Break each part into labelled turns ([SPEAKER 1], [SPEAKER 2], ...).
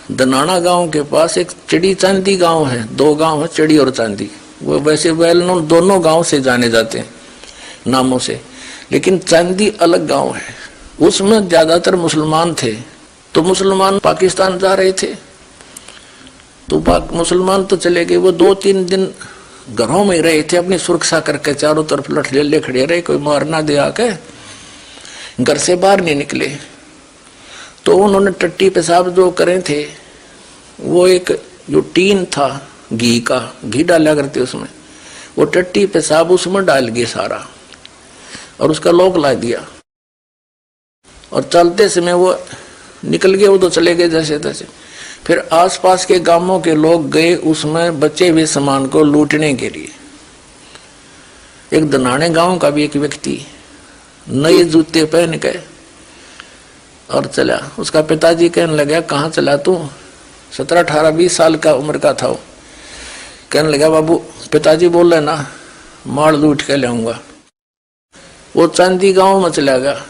[SPEAKER 1] दनाना गांव के पास एक चिड़ी चांदी गांव है, दो गांव है, चिड़ी और चांदी। वो वैसे वेल नोन दोनों गांव से जाने जाते हैं नामों से, लेकिन चांदी अलग गांव है। उसमें ज्यादातर मुसलमान थे, तो मुसलमान पाकिस्तान जा रहे थे, तो मुसलमान तो चले गए। वो 2-3 दिन घरों में रहे थे, अपनी सुरक्षा करके चारों तरफ लठलेले खड़े रहे, कोई मार ना दे आके, घर से बाहर नहीं निकले। तो उन्होंने टट्टी पेशाब जो करे थे, वो एक जो टीन था घी का, घी डाला करते उसमें, वो टट्टी पेशाब उसमें डाल गए सारा और उसका लॉक ला दिया। और चलते समय वो निकल गए, वो तो चले गए जैसे तैसे। फिर आसपास के गांवों के लोग गए उसमें बचे हुए सामान को लूटने के लिए। एक दनाने गांव का भी एक व्यक्ति नए जूते पहन के और चला। उसका पिताजी कहने लगा, कहाँ चला तू? 17-18-20 साल का उम्र का था वो। कहने लगा, बाबू पिताजी बोल रहे ना, माल लूट के लाऊंगा। वो चांदी गांव में चला गया।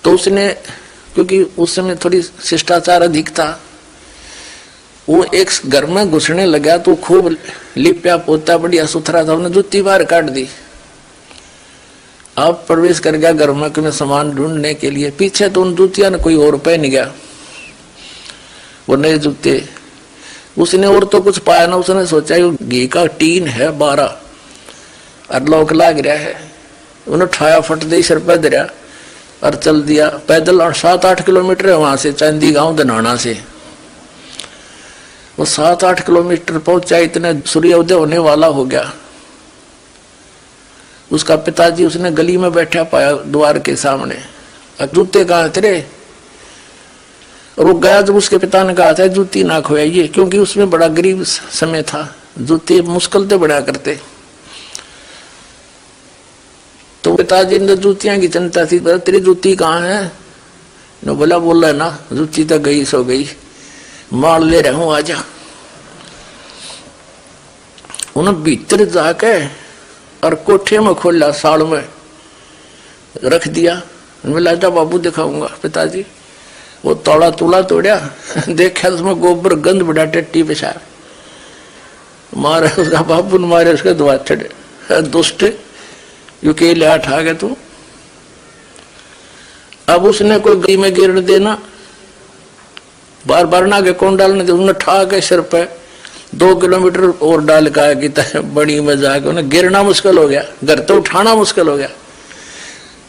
[SPEAKER 1] तो उसने, क्योंकि उस समय थोड़ी शिष्टाचार अधिक था, वो एक घर में घुसने लगा तो खूब लिप्या पोता बढ़िया सुथरा था, उन्हें जूती बाहर काट दी। अब प्रवेश कर गया घर में सामान ढूंढने के लिए। पीछे तो उन जूतिया ने कोई और पहन गया, वो नए जूते। उसने और तो कुछ पाया ना, उसने सोचा घी का टीन है 12 और लौक लाग रहा है। उन्हें ठाया फट दे सिर पर धरा और चल दिया पैदल। और 7-8 किलोमीटर है वहां से, चांदी गांव दनाना से। वो 7-8 किलोमीटर पहुंचा, इतने सूर्योदय होने वाला हो गया। उसका पिताजी उसने गली में बैठा पाया द्वार के सामने। जूते कहाँ तेरे? और वो गया, जब उसके पिता ने कहा था जूती ना खोयाइए, क्योंकि उसमें बड़ा गरीब समय था, जूते मुश्किल से बड़ा करते। तो पिताजी ने जूतियां की चिंता थी, तेरी जूती कहाँ है? न बोला, बोल रहा है ना, जूती तो गई सो गई, मार ले रहा हूं, आजा। उन्हें भीतर जाके और कोठे में खोला, साड़ में रख दिया। बोला, जा बाबू दिखाऊंगा। पिताजी वो तोड़ा तुला तोड़ा, देखा उसमें गोबर गंद बड़ा, टट्टी पेशाब। मारे उसका बाबू ने, मारे उसके दुआ चढ़े, दुष्ट यू के ले आ गए तू। अब उसने कोई गई में गिरने देना, बार बार ना के कौन डालने दे, उन्हें ठा के सिर पे 2 किलोमीटर और डाल का कि बड़ी मजाक, उन्हें गिरना मुश्किल हो गया, घर तो उठाना मुश्किल हो गया।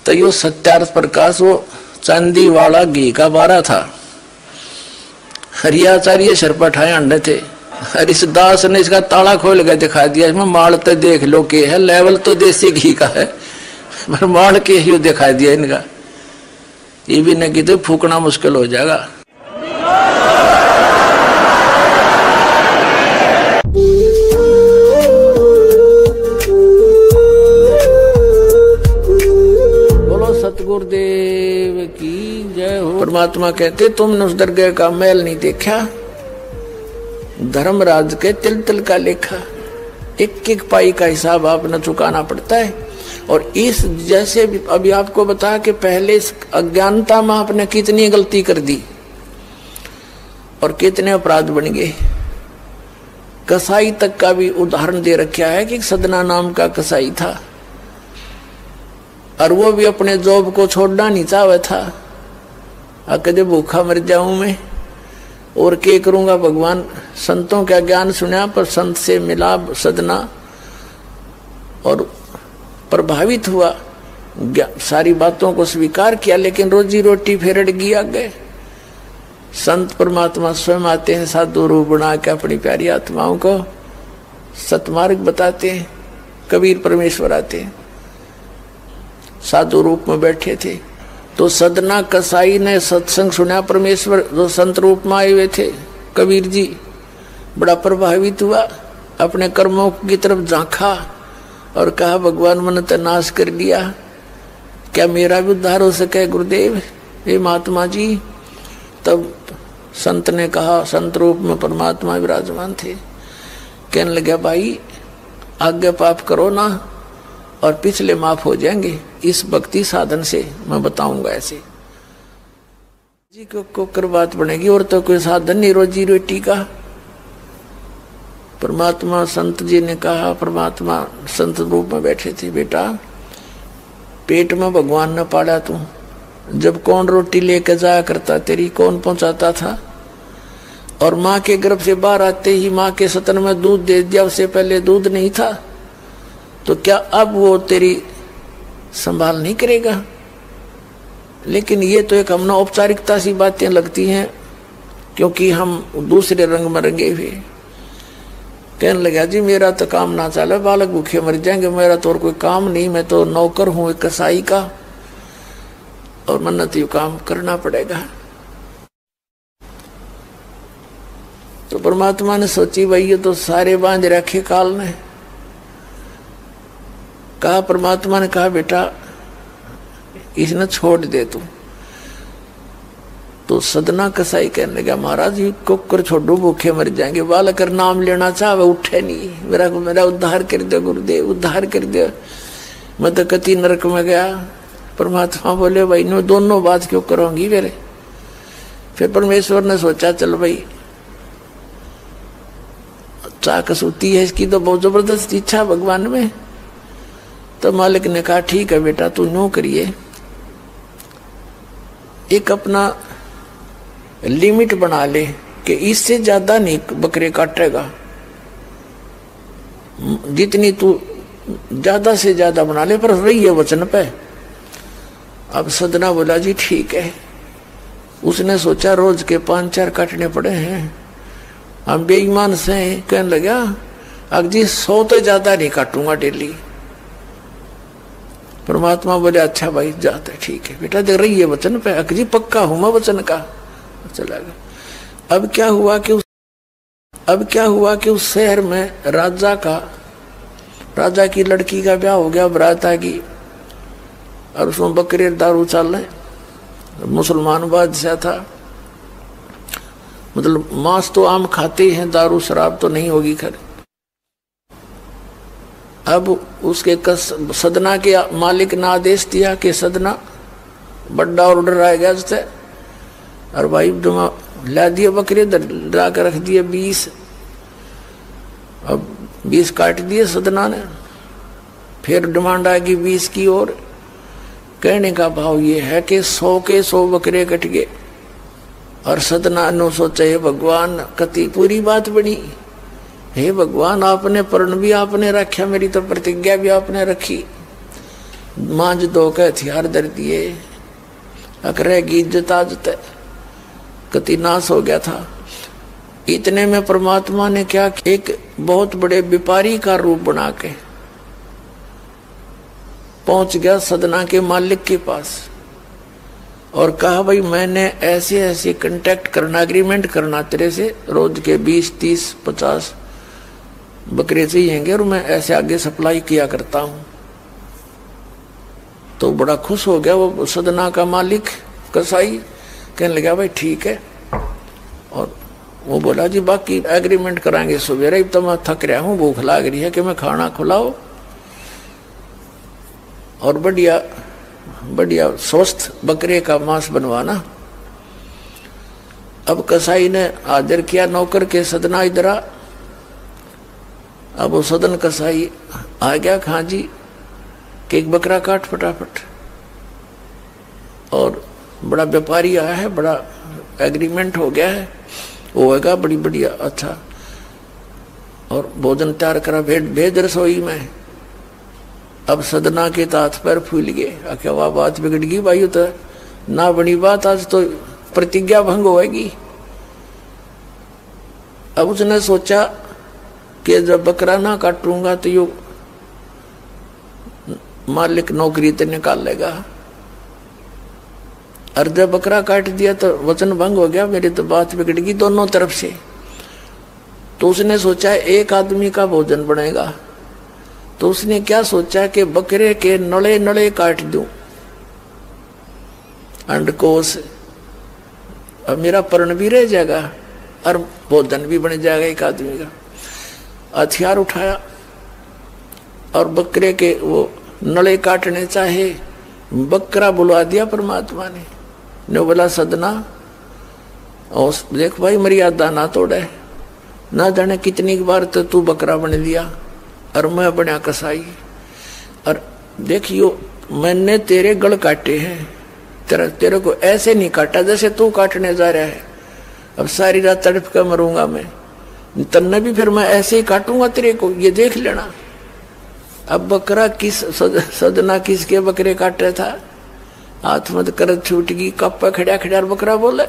[SPEAKER 1] तो यो सत्यार्थ प्रकाश वो चांदी वाला घी का 12 था। हरियाचार्य सिर पर ठाए अंडे थे। हरिदास ने इसका ताला खोल के दिखा दिया, इसमें माल तो देख लो के है, लेवल तो देसी घी का है, पर माल के ही दिखा दिया इनका। ये भी नहीं तो फूकना मुश्किल हो जाएगा। बोलो सतगुरुदेव की जय हो। परमात्मा कहते, तुमने उस दरगाह का मैल नहीं देखा, धर्मराज के तिल तिल का लेखा, एक एक पाई का हिसाब आपने चुकाना पड़ता है। और इस जैसे भी अभी आपको बताया कि पहले इस अज्ञानता में आपने कितनी गलती कर दी और कितने अपराध बन गए। कसाई तक का भी उदाहरण दे रखा है कि सदना नाम का कसाई था, और वो भी अपने जॉब को छोड़ना नहीं चाहता था। कदे भूखा मर जाऊं मैं और क्या करूंगा, भगवान संतों का ज्ञान सुना, पर संत से मिला सदना और प्रभावित हुआ, सारी बातों को स्वीकार किया, लेकिन रोजी रोटी फिर अड़ गई आगे। संत परमात्मा स्वयं आते हैं, साधु रूप बना के अपनी प्यारी आत्माओं को सतमार्ग बताते हैं। कबीर परमेश्वर आते हैं, साधु रूप में बैठे थे। तो सदना कसाई ने सत्संग सुना, परमेश्वर जो संत रूप में आए हुए थे, कबीर जी बड़ा प्रभावित हुआ, अपने कर्मों की तरफ झांका और कहा, भगवान मन तो नाश कर दिया, क्या मेरा भी उद्धार हो सके गुरुदेव, हे महात्मा जी। तब संत ने कहा, संत रूप में परमात्मा विराजमान थे, कहने लगे, भाई आगे पाप करो ना और पिछले माफ हो जाएंगे, इस भक्ति साधन से मैं बताऊंगा ऐसे। जी को कर बात बनेगी और तो कोई साधन नहीं रोजी रोटी का। परमात्मा संत जी ने कहा, परमात्मा संत रूप में बैठे थे, बेटा पेट में भगवान ने पाला तू, जब कौन रोटी लेकर जाया करता तेरी, कौन पहुंचाता था? और माँ के गर्भ से बाहर आते ही माँ के सतन में दूध दे दिया, उससे पहले दूध नहीं था, तो क्या अब वो तेरी संभाल नहीं करेगा? लेकिन ये तो एक हमने औपचारिकता सी बातें लगती हैं, क्योंकि हम दूसरे रंग में रंगे हुए। कहने लगा जी मेरा तो काम ना चले, बालक भूखे मर जाएंगे, मेरा तो और कोई काम नहीं, मैं तो नौकर हूं एक कसाई का, और मन्नत यू काम करना पड़ेगा। तो परमात्मा ने सोची भाई ये तो सारे बांध रखे काल ने। कहा, परमात्मा ने कहा बेटा इसने छोड़ दे तू। तो सदना कसाई कहने लगा, महाराज जी कुकर छोड़ो भूखे मर जाएंगे, बालक नाम लेना चाहे उठे नहीं, मेरा उद्धार कर दे गुरुदेव, उद्धार कर दे, मैं तो कति नरक में गया। परमात्मा बोले भाई नो दोनों बात क्यों करोगी मेरे? फिर परमेश्वर ने सोचा चल भाई चाकस होती है इसकी तो बहुत जबरदस्त इच्छा भगवान में। तो मालिक ने कहा ठीक है बेटा तू नो करिए, एक अपना लिमिट बना ले कि इससे ज्यादा नहीं बकरे काटेगा, जितनी तू ज्यादा से ज्यादा बना ले, पर रही है वचन पे। अब सदना बोला जी ठीक है। उसने सोचा रोज के 5-4 काटने पड़े हैं, हम बेईमान से। कहने लगा अब जी 100 तो ज्यादा नहीं काटूंगा डेली। परमात्मा बोले अच्छा भाई जाते ठीक है बेटा, देख रही है वचन पे, अकजी पक्का हूं मैं वचन का। चला गया। अब क्या हुआ कि उस शहर में राजा की लड़की का ब्याह हो गया, बारात आ गई, और उसमें बकरे दारू चल रहे। मुसलमान बादशाह था, मतलब मांस तो आम खाते ही हैं, दारू शराब तो नहीं होगी खैर। अब उसके सदना के मालिक ने आदेश दिया कि सदना बड़ा ऑर्डर आएगा उससे, और भाई ला दिए बकरे ला कर रख दिए 20। अब 20 काट दिए सदना ने, फिर डिमांड आएगी 20 की। और कहने का भाव ये है कि 100 के 100 बकरे कट गए, और सदना ने सोचा हे भगवान कति पूरी बात बनी, हे भगवान आपने प्रण भी आपने रखा, मेरी तो प्रतिज्ञा भी आपने रखी, मांझ दो के हथियार धर दिए, अकरेगी इज्जत आज तक कति नाश हो गया था। इतने में परमात्मा ने क्या, एक बहुत बड़े व्यापारी का रूप बना के पहुंच गया सदना के मालिक के पास, और कहा भाई मैंने ऐसे ऐसे कांटेक्ट करना, एग्रीमेंट करना तेरे से, रोज के 20, 30, 50 बकरे चाहिएंगे, और मैं ऐसे आगे सप्लाई किया करता हूं। तो बड़ा खुश हो गया वो सदना का मालिक कसाई, कहने लगा भाई ठीक है। और वो बोला जी बाकी एग्रीमेंट कराएंगे सवेरे ही, तो मैं थक रहा हूं, भूख लग रही है कि मैं खाना खिलाओ, और बढ़िया बढ़िया स्वस्थ बकरे का मांस बनवाना। अब कसाई ने आदर किया नौकर के, सदना इधर आ। अब वो सदन कसाई आ गया, खां जी कि एक बकरा काट फटाफट। और बड़ा व्यापारी आया है, बड़ा एग्रीमेंट हो गया है, वो होगा बड़ी बढ़िया अच्छा। और भोजन तैयार करा, भेज रसोई में। अब सदना के हाथ पैर फूल गए, क्या वह बात बिगड़ गई भाई, तो ना बनी बात, आज तो प्रतिज्ञा भंग होगी। अब उसने सोचा कि जब बकरा ना काटूंगा तो यो मालिक नौकरी तो निकाल लेगा, और जब बकरा काट दिया तो वचन भंग हो गया, मेरी तो बात बिगड़ गई दोनों तरफ से। तो उसने सोचा एक आदमी का भोजन बनेगा, तो उसने क्या सोचा कि बकरे के नड़े नड़े काट दूं अंडकोश, अब मेरा पर्ण भी रह जाएगा और भोजन भी बन जाएगा एक आदमी का। हथियार उठाया और बकरे के वो नड़े काटने चाहे, बकरा बुलवा दिया परमात्मा ने बोला सदना और देख भाई मर्यादा ना तोड़े, ना जाने कितनी बार तो तू बकरा बन लिया और मैं बना कसाई। और देखियो मैंने तेरे गल काटे हैं, तेरे को ऐसे नहीं काटा जैसे तू काटने जा रहा है। अब सारी रात तड़प कर मरूंगा मैं, तन्ने भी फिर मैं ऐसे ही काटूंगा तेरे को, ये देख लेना। अब बकरा किस सदना किसके बकरे काट रहा था, हाथ मत कर छूट गई, कप्पा खड़ा खड़ा बकरा बोले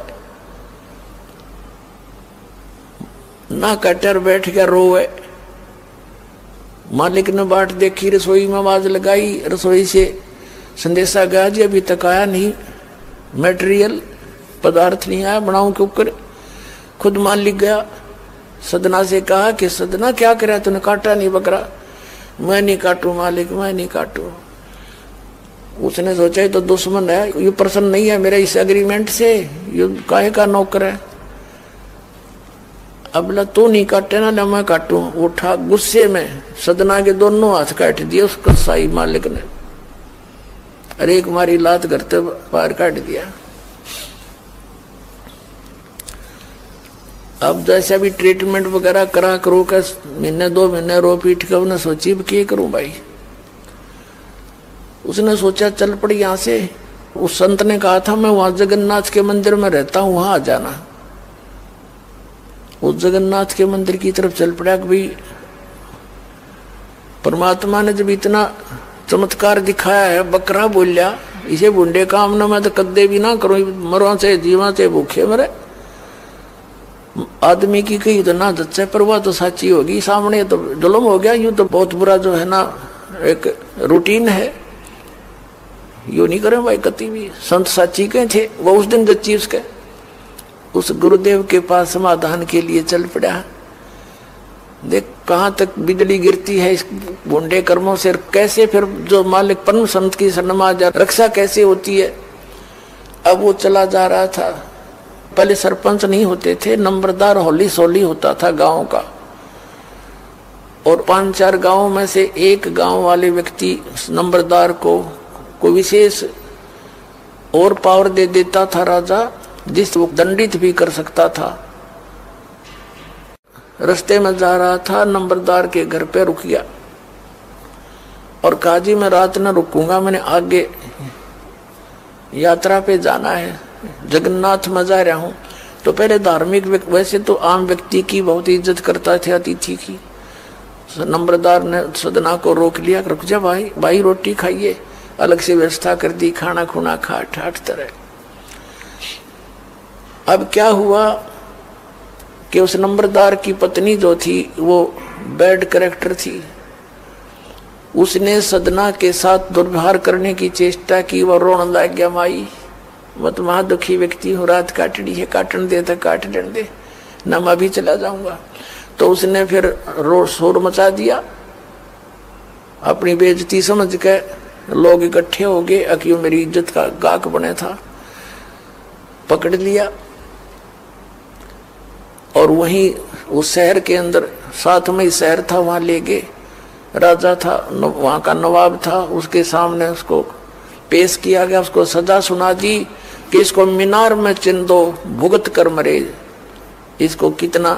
[SPEAKER 1] ना, कटर बैठ गया रोए। मालिक ने बाट देखी, रसोई में आवाज लगाई, रसोई से संदेशा गया जी अभी तक आया नहीं, मटेरियल पदार्थ नहीं आया, बनाऊं क्यों कर। खुद मालिक गया, सदना से कहा कि सदना क्या करे, तूने काटा नहीं बकरा। मैं नहीं काटू मालिक, मैं नहीं काटू। उसने सोचा तो दुश्मन है, ये प्रसन्न नहीं है मेरे इस एग्रीमेंट से, ये काहे का नौकर है। अब ला तू नहीं काटे ना, ना मैं काटू। उठा गुस्से में सदना के दोनों हाथ काट दिए उस कसाई मालिक ने, अरे एक मारी लात करते बाहर काट दिया। अब जैसे अभी ट्रीटमेंट वगैरह करा करो का, महीने 2 महीने रो पीट कर उन्हें सोची क्या करूं भाई। उसने सोचा चल पड़ी यहां से। उस संत ने कहा था मैं वहां जगन्नाथ के मंदिर में रहता हूं, वहां आ जाना। उस जगन्नाथ के मंदिर की तरफ चल पड़ा कि भाई परमात्मा ने जब इतना चमत्कार दिखाया है, बकरा बोलिया, इसे बुंडे काम ना मैं तो कदे भी ना करूं, मरवा से जीवा से भूखे मरे। आदमी की कही तो ना दच्चे, पर वह तो सच्ची होगी, सामने तो जुल्म हो गया। यूं तो बहुत बुरा जो है ना एक रूटीन है, यू नहीं करें भाई कति भी। संत साची के थे, वो उस दिन जच्ची उसके उस गुरुदेव के पास समाधान के लिए चल पड़ा। देख कहाँ तक बिजली गिरती है इस बुंडे कर्मों से, कैसे फिर जो मालिक परम संत की शरणमा जा रक्षा कैसे होती है। अब वो चला जा रहा था, पहले सरपंच नहीं होते थे, नंबरदार होली सोली होता था गांव का, और 5-4 गांव में से एक गांव वाले व्यक्ति नंबरदार को विशेष और पावर दे देता था राजा, जिस वो दंडित भी कर सकता था। रास्ते में जा रहा था, नंबरदार के घर पे रुक गया और कहा जी मैं रात न रुकूंगा, मैंने आगे यात्रा पे जाना है, जगन्नाथ में जा रहा हूं। तो पहले धार्मिक वैसे तो आम व्यक्ति की बहुत इज्जत करता थे, अतिथि की। नंबरदार ने सदना को रोक लिया, रुक जा भाई, भाई रोटी खाइए, अलग से व्यवस्था कर दी, खाना खुना खा ठाठ तरह। अब क्या हुआ कि उस नंबरदार की पत्नी जो थी वो बैड कैरेक्टर थी, उसने सदना के साथ दुर्व्यवहार करने की चेष्टा की। वो रोने लग गया, माई मैं तो महा दुखी व्यक्ति हूँ, रात काटनी है, काटन दे तो काट दे, ना मैं भी चला जाऊंगा। तो उसने फिर शोर मचा दिया, अपनी बेइज्जती समझ के लोग इकट्ठे हो गए, अक्यों मेरी इज्जत का गाक बने था, पकड़ लिया और वहीं उस शहर के अंदर, साथ में ही शहर था, वहां ले गए। राजा था, वहां का नवाब था, उसके सामने उसको पेश किया गया, उसको सजा सुना दी कि इसको मीनार में चिन दो, भुगत कर मरे। इसको कितना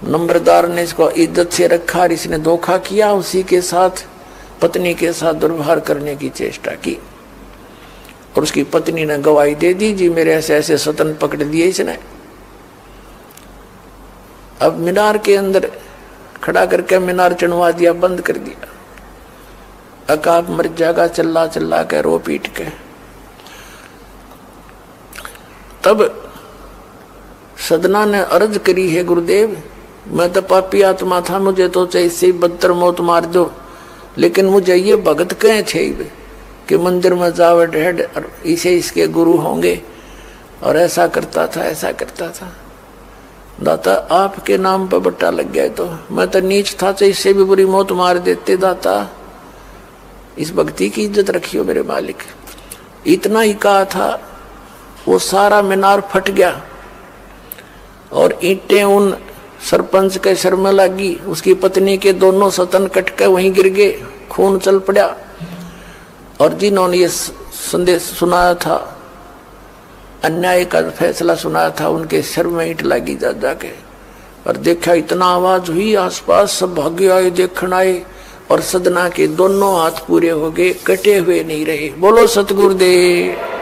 [SPEAKER 1] नंबरदार ने इसको इज्जत से रखा, इसने धोखा किया, उसी के साथ पत्नी के साथ दुर्व्यवहार करने की चेष्टा की। और उसकी पत्नी ने गवाही दे दी, जी मेरे ऐसे ऐसे सतन पकड़ दिए इसने। अब मीनार के अंदर खड़ा करके मीनार चढ़वा दिया, बंद कर दिया। अकाब मर जाएगा चिल्ला चिल्ला के, रो पीट के। तब सदना ने अर्ज करी है, गुरुदेव मैं तो पापी आत्मा था, मुझे तो चाहे इससे बदतर मौत मार दो, लेकिन मुझे ये भगत कहे थे कि मंदिर में जावे ढेड और इसे इसके गुरु होंगे, और ऐसा करता था ऐसा करता था। दाता आपके नाम पर बट्टा लग गया, तो मैं तो नीच था, तो इससे भी बुरी मौत मार देते। दाता इस भक्ति की इज्जत रखियो मेरे मालिक। इतना ही कहा था, वो सारा मीनार फट गया और ईंटें उन सरपंच के सर में लगी, उसकी पत्नी के दोनों सतन कट के वहीं गिर गए, खून चल पड़ा। और जिन्होंने ये संदेश सुनाया था अन्याय का फैसला सुना था, उनके सिर में ईंट लगी जा जाके। और देखा इतना आवाज हुई, आसपास सब भागे आए, देखण आए, और सदना के दोनों हाथ पूरे हो गए, कटे हुए नहीं रहे। बोलो सतगुरुदेव।